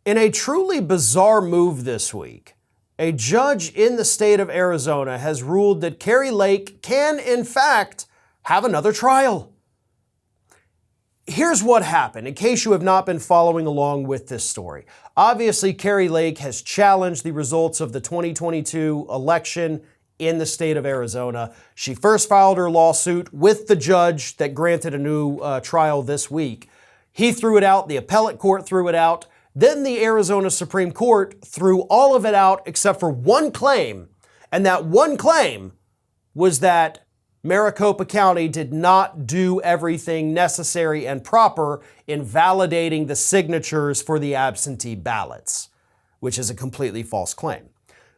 In a truly bizarre move this week, a judge in the state of Arizona has ruled that Carrie Lake can, in fact, have another trial. Here's what happened, in case you have not been following along with this story. Obviously, Carrie Lake has challenged the results of the 2022 election in the state of Arizona. She first filed her lawsuit with the judge that granted a new trial this week. He threw it out, the appellate court threw it out, then the Arizona Supreme Court threw all of it out except for one claim, and that one claim was that Maricopa County did not do everything necessary and proper in validating the signatures for the absentee ballots, which is a completely false claim.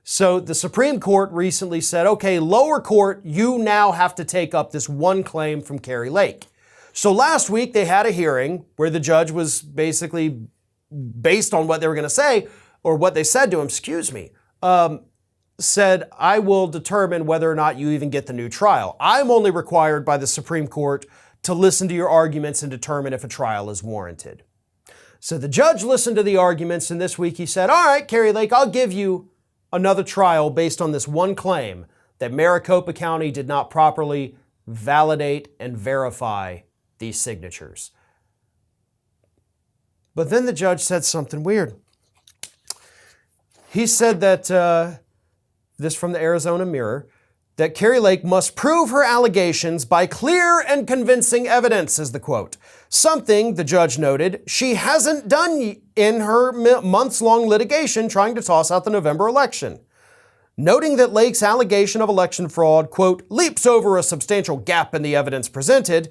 So the Supreme Court recently said, okay, lower court, you now have to take up this one claim from Kari Lake. So last week they had a hearing where the judge was basically, based on what they were going to say, or what they said to him, said, I will determine whether or not you even get the new trial. I'm only required by the Supreme Court to listen to your arguments and determine if a trial is warranted. So the judge listened to the arguments, and this week he said, all right, Carrie Lake, I'll give you another trial based on this one claim that Maricopa County did not properly validate and verify these signatures. But then the judge said something weird. He said that, this from the Arizona Mirror, that Carrie Lake must prove her allegations by clear and convincing evidence, is the quote. Something, the judge noted, she hasn't done in her months-long litigation trying to toss out the November election. Noting that Lake's allegation of election fraud, quote, leaps over a substantial gap in the evidence presented,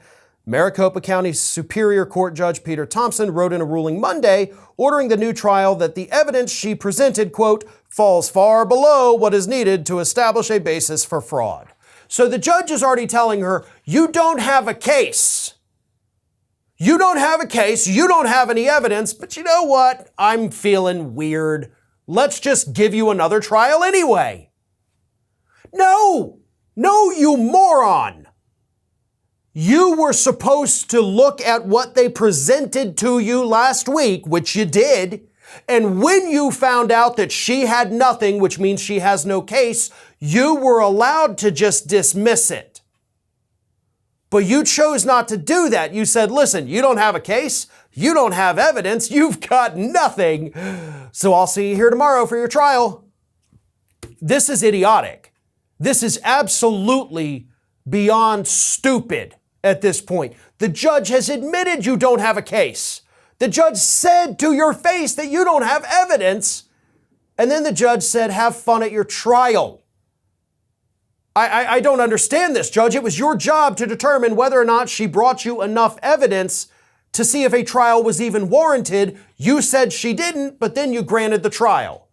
Maricopa County Superior Court Judge Peter Thompson wrote in a ruling Monday ordering the new trial that the evidence she presented, quote, falls far below what is needed to establish a basis for fraud. So the judge is already telling her, you don't have a case. You don't have a case, you don't have any evidence, but you know what? I'm feeling weird. Let's just give you another trial anyway. No, you moron. You were supposed to look at what they presented to you last week, which you did, and when you found out that she had nothing, which means she has no case, you were allowed to just dismiss it. But you chose not to do that. You said, listen, you don't have a case, you don't have evidence, you've got nothing, so I'll see you here tomorrow for your trial. This is idiotic. This is absolutely beyond stupid. At this point, the judge has admitted you don't have a case. The judge said to your face that you don't have evidence. And then the judge said, have fun at your trial. I don't understand this, Judge. It was your job to determine whether or not she brought you enough evidence to see if a trial was even warranted. You said she didn't, but then you granted the trial.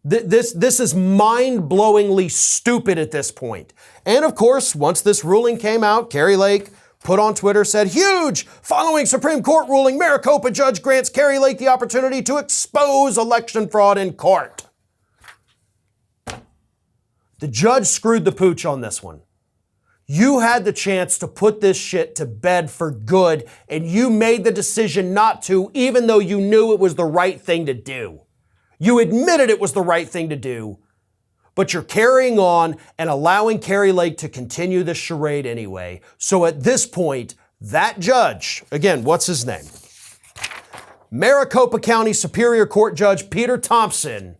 This is mind-blowingly stupid at this point. And of course, once this ruling came out, Carrie Lake put on Twitter, said, huge! Following Supreme Court ruling, Maricopa judge grants Carrie Lake the opportunity to expose election fraud in court. The judge screwed the pooch on this one. You had the chance to put this shit to bed for good, and you made the decision not to, even though you knew it was the right thing to do. You admitted it was the right thing to do, but you're carrying on and allowing Carrie Lake to continue this charade anyway. So at this point, that judge, again, what's his name? Maricopa County Superior Court Judge Peter Thompson.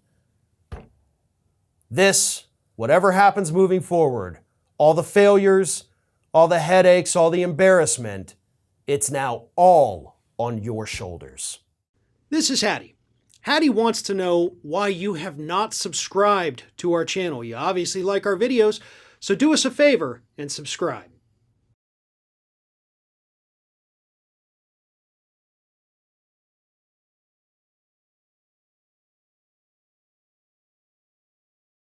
This, whatever happens moving forward, all the failures, all the headaches, all the embarrassment, it's now all on your shoulders. This is Hattie. Hattie wants to know why you have not subscribed to our channel. You obviously like our videos, so do us a favor and subscribe.